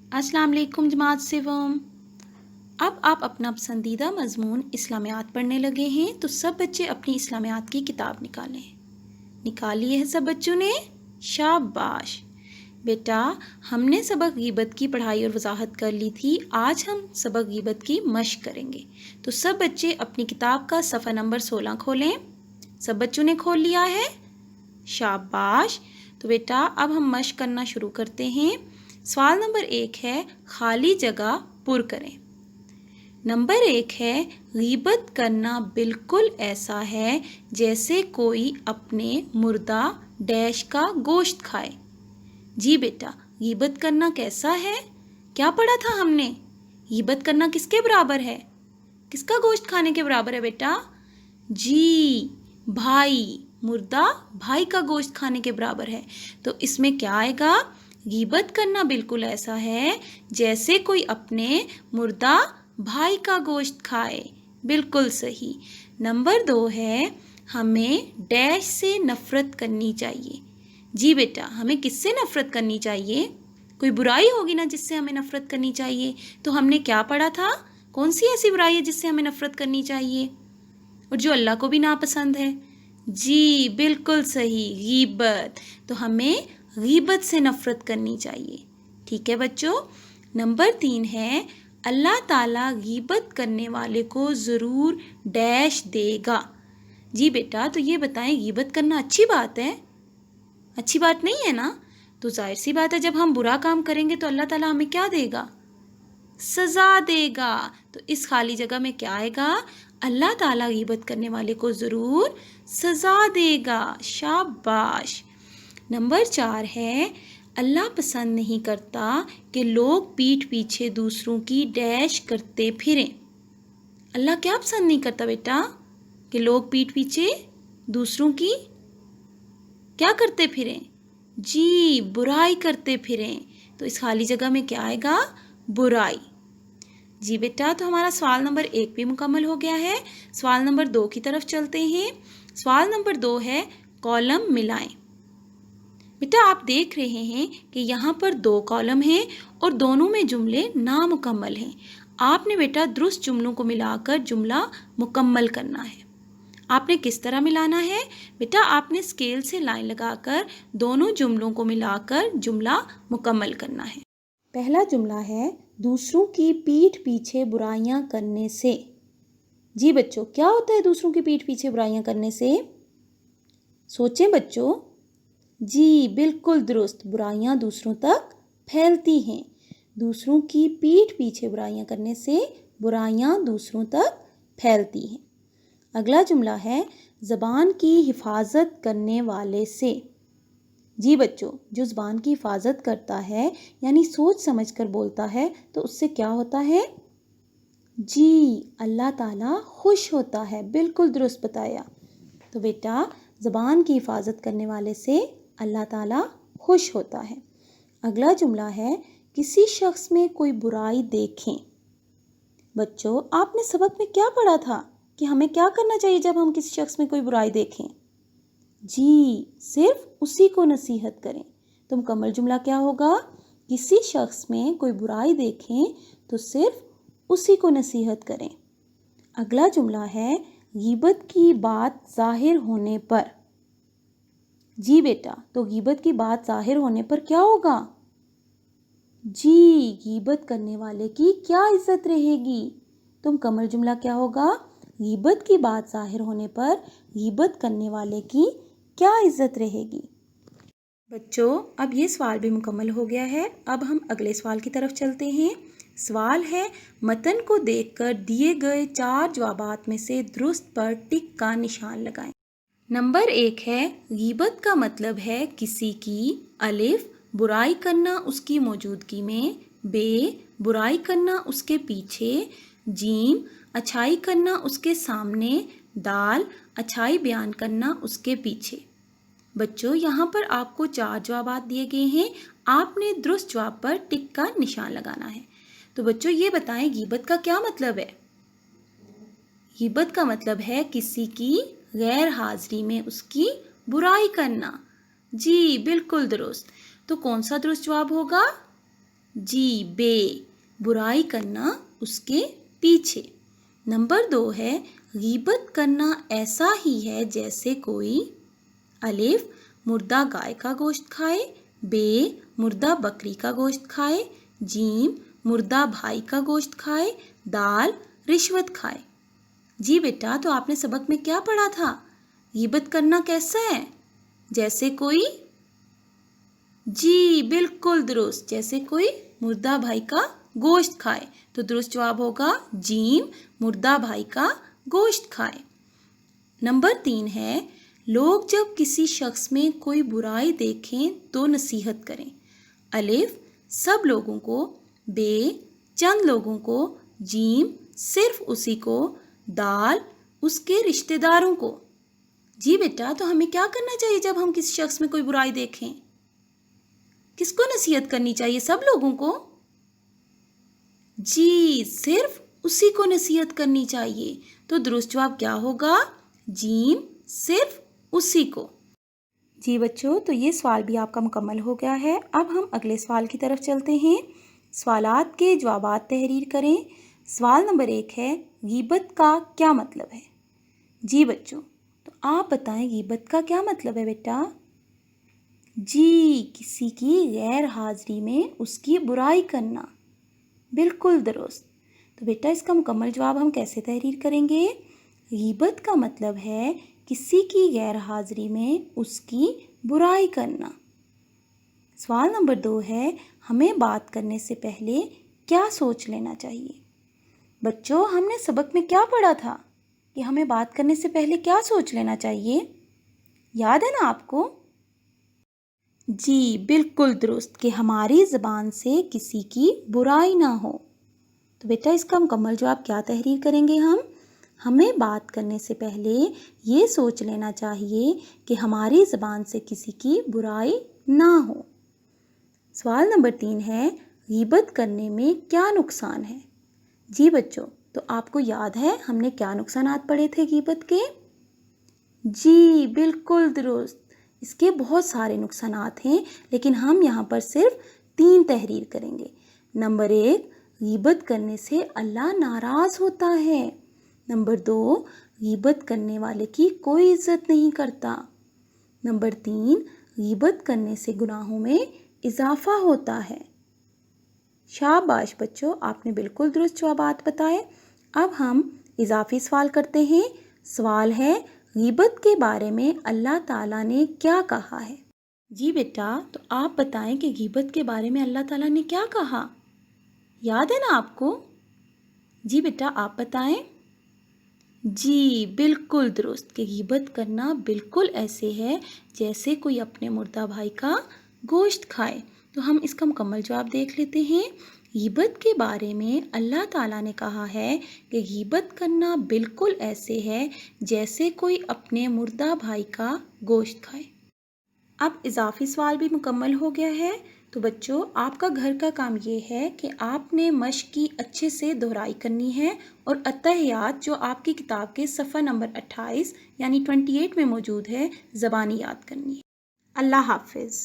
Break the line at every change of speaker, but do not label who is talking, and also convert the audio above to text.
अस्सलाम वालेकुम जमात सिवम। अब आप अपना पसंदीदा मज़मून इस्लामियात पढ़ने लगे हैं तो सब बच्चे अपनी इस्लामियात की किताब निकालें। निकाल लिए है सब बच्चों ने? शाबाश बेटा। हमने सबक गीबत की पढ़ाई और वजाहत कर ली थी। आज हम सबक गीबत की मश्क करेंगे। तो सब बच्चे अपनी किताब का सफ़ा नंबर 16 खोलें। सब बच्चों ने खोल लिया है? शाबाश। तो बेटा अब हम मश्क करना शुरू करते हैं। सवाल नंबर 1 है खाली जगह पुर करें। नंबर 1 है गीबत करना बिल्कुल ऐसा है जैसे कोई अपने मुर्दा डैश का गोश्त खाए। जी बेटा, गीबत करना कैसा है? क्या पढ़ा था हमने? गीबत करना किसके बराबर है? किसका गोश्त खाने के बराबर है बेटा? जी, भाई। मुर्दा भाई का गोश्त खाने के बराबर है। तो इसमें क्या आएगा? गीबत करना बिल्कुल ऐसा है जैसे कोई अपने मुर्दा भाई का गोश्त खाए। बिल्कुल सही। नंबर 2 है हमें डैश से नफ़रत करनी चाहिए। जी बेटा, हमें किससे नफ़रत करनी चाहिए? कोई बुराई होगी ना जिससे हमें नफ़रत करनी चाहिए। तो हमने क्या पढ़ा था? कौन सी ऐसी बुराई है जिससे हमें नफ़रत करनी चाहिए और जो अल्लाह को भी नापसंद है? जी बिल्कुल सही, गीबत। तो हमें गीबत से नफ़रत करनी चाहिए। ठीक है बच्चों। नंबर 3 है अल्लाह ताला गीबत करने वाले को ज़रूर डैश देगा। जी बेटा, तो ये बताएं गीबत करना अच्छी बात है? अच्छी बात नहीं है ना? तो जाहिर सी बात है जब हम बुरा काम करेंगे तो अल्लाह ताला हमें क्या देगा? सज़ा देगा। तो इस खाली जगह में क्या आएगा? अल्लाह ताला गीबत करने वाले को ज़रूर सज़ा देगा। शाबाश। नंबर 4 है अल्लाह पसंद नहीं करता कि लोग पीठ पीछे दूसरों की डैश करते फिरें। अल्लाह क्या पसंद नहीं करता बेटा? कि लोग पीठ पीछे दूसरों की क्या करते फिरें? जी, बुराई करते फिरें। तो इस खाली जगह में क्या आएगा? बुराई। जी बेटा, तो हमारा सवाल नंबर 1 भी मुकम्मल हो गया है। सवाल नंबर 2 की तरफ चलते हैं। सवाल नंबर 2 है कॉलम मिलाएं। बेटा आप देख रहे हैं कि यहाँ पर 2 कॉलम हैं और दोनों में जुमले नामुकम्मल हैं। आपने बेटा दुरुस्त जुमलों को मिलाकर जुमला मुकम्मल करना है। आपने किस तरह मिलाना है? बेटा आपने स्केल से लाइन लगाकर दोनों जुमलों को मिलाकर जुमला मुकम्मल करना है। पहला जुमला है दूसरों की पीठ पीछे बुराइयां करने से। जी बच्चों, क्या होता है दूसरों की पीठ पीछे बुराइयां करने से? सोचें बच्चों। जी बिल्कुल दुरुस्त, बुराइयां दूसरों तक फैलती हैं। दूसरों की पीठ पीछे बुराइयां करने से बुराइयां दूसरों तक फैलती हैं। अगला जुमला है ज़बान की हिफाजत करने वाले से। जी बच्चों, जो ज़बान की हिफाजत करता है यानी सोच समझ कर बोलता है तो उससे क्या होता है? जी, अल्लाह ताला खुश होता है। बिल्कुल दुरुस्त बताया। तो बेटा ज़बान की हिफाजत करने वाले से अल्लाह ताला खुश होता है। अगला जुमला है किसी शख्स में कोई बुराई देखें। बच्चों आपने सबक में क्या पढ़ा था कि हमें क्या करना चाहिए जब हम किसी शख्स में कोई बुराई देखें? जी, सिर्फ उसी को नसीहत करें। तो मुकम्मल जुमला क्या होगा? किसी शख्स में कोई बुराई देखें तो सिर्फ उसी को नसीहत करें। अगला जुमला है गीबत की बात जाहिर होने पर। जी बेटा, तो गीबत की बात जाहिर होने पर क्या होगा? जी, गीबत करने वाले की क्या इज्जत रहेगी? तो मुकम्मल जुमला क्या होगा? गीबत की बात जाहिर होने पर गीबत करने वाले की क्या इज्जत रहेगी? बच्चों अब ये सवाल भी मुकम्मल हो गया है। अब हम अगले सवाल की तरफ चलते हैं। सवाल है मतन को देखकर दिए गए 4 जवाबात में से दुरुस्त पर टिक का निशान लगाएं। नंबर 1 है गीबत का मतलब है किसी की, अलिफ बुराई करना उसकी मौजूदगी में, बे बुराई करना उसके पीछे, जीम अच्छाई करना उसके सामने, दाल अच्छाई बयान करना उसके पीछे। बच्चों यहाँ पर आपको 4 जवाबात दिए गए हैं। आपने दुरुस्त जवाब पर टिक का निशान लगाना है। तो बच्चों ये बताएं गीबत का क्या मतलब है? गीबत का मतलब है किसी की गैर हाजिरी में उसकी बुराई करना। जी बिल्कुल दुरुस्त। तो कौन सा दुरुस्त जवाब होगा? جی بے، برائی کرنا اس کے پیچھے۔ نمبر 2 ہے غیبت کرنا ایسا ہی ہے جیسے کوئی الف مردہ گائے کا گوشت کھائے، بے مردہ بکری کا گوشت کھائے، جیم مردہ بھائی کا گوشت کھائے، دال رشوت کھائے۔ جی بیٹا، تو آپ نے سبق میں کیا پڑھا تھا؟ غیبت کرنا کیسا ہے؟ جیسے کوئی، جی بالکل درست، جیسے کوئی مردہ بھائی کا گوشت کھائے۔ تو درست جواب ہوگا جیم مردہ بھائی کا گوشت کھائے۔ نمبر 3 ہے لوگ جب کسی شخص میں کوئی برائی دیکھیں تو نصیحت کریں۔ الف سب لوگوں کو، بے چند لوگوں کو، جیم صرف اسی کو، دال اس کے رشتہ داروں کو۔ جی بیٹا، تو ہمیں کیا کرنا چاہیے جب ہم کسی شخص میں کوئی برائی دیکھیں؟ کس کو نصیحت کرنی چاہیے؟ سب لوگوں کو؟ جی صرف اسی کو نصیحت کرنی چاہیے۔ تو درست جواب کیا ہوگا؟ جیم صرف اسی کو۔ جی بچوں، تو یہ سوال بھی آپ کا مکمل ہو گیا ہے۔ اب ہم اگلے سوال کی طرف چلتے ہیں۔ سوالات کے جوابات تحریر کریں۔ سوال نمبر 1 ہے غیبت کا کیا مطلب ہے؟ جی بچوں، تو آپ بتائیں غیبت کا کیا مطلب ہے بیٹا؟ جی کسی کی غیر حاضری میں اس کی برائی کرنا، بالکل درست۔ تو بیٹا اس کا مکمل جواب ہم کیسے تحریر کریں گے؟ غیبت کا مطلب ہے کسی کی غیر حاضری میں اس کی برائی کرنا۔ سوال نمبر 2 ہے ہمیں بات کرنے سے پہلے کیا سوچ لینا چاہیے؟ بچوں، ہم نے سبق میں کیا پڑھا تھا کہ ہمیں بات کرنے سے پہلے کیا سوچ لینا چاہیے؟ یاد ہے نا آپ کو؟ جی بالکل درست، کہ ہماری زبان سے کسی کی برائی نہ ہو۔ تو بیٹا اس کا مکمل جواب کیا تحریر کریں گے ہم؟ ہمیں بات کرنے سے پہلے یہ سوچ لینا چاہیے کہ ہماری زبان سے کسی کی برائی نہ ہو۔ سوال نمبر 3 ہے غیبت کرنے میں کیا نقصان ہے؟ جی بچوں، تو آپ کو یاد ہے ہم نے کیا نقصانات پڑھے تھے غیبت کے؟ جی بالکل درست، اس کے بہت سارے نقصانات ہیں، لیکن ہم یہاں پر صرف 3 تحریر کریں گے۔ نمبر 1 غیبت کرنے سے اللہ ناراض ہوتا ہے۔ نمبر 2 غیبت کرنے والے کی کوئی عزت نہیں کرتا۔ نمبر 3 غیبت کرنے سے گناہوں میں اضافہ ہوتا ہے۔ شاباش بچوں، آپ نے بالکل درست جوابات بتائے۔ اب ہم اضافی سوال کرتے ہیں۔ سوال ہے غیبت کے بارے میں اللہ تعالیٰ نے کیا کہا ہے؟ جی بیٹا، تو آپ بتائیں کہ غیبت کے بارے میں اللہ تعالیٰ نے کیا کہا؟ یاد ہے نا آپ کو؟ جی بیٹا آپ بتائیں۔ جی بالکل درست، کہ غیبت کرنا بالکل ایسے ہے جیسے کوئی اپنے مردہ بھائی کا گوشت کھائے۔ تو ہم اس کا مکمل جواب دیکھ لیتے ہیں۔ غیبت کے بارے میں اللہ تعالیٰ نے کہا ہے کہ غیبت کرنا بالکل ایسے ہے جیسے کوئی اپنے مردہ بھائی کا گوشت کھائے۔ اب اضافی سوال بھی مکمل ہو گیا ہے۔ تو بچوں آپ کا گھر کا کام یہ ہے کہ آپ نے مشق کی اچھے سے دہرائی کرنی ہے اور اتحیات جو آپ کی کتاب کے صفحہ نمبر 28 یعنی 28 میں موجود ہے زبانی یاد کرنی ہے۔ اللہ حافظ۔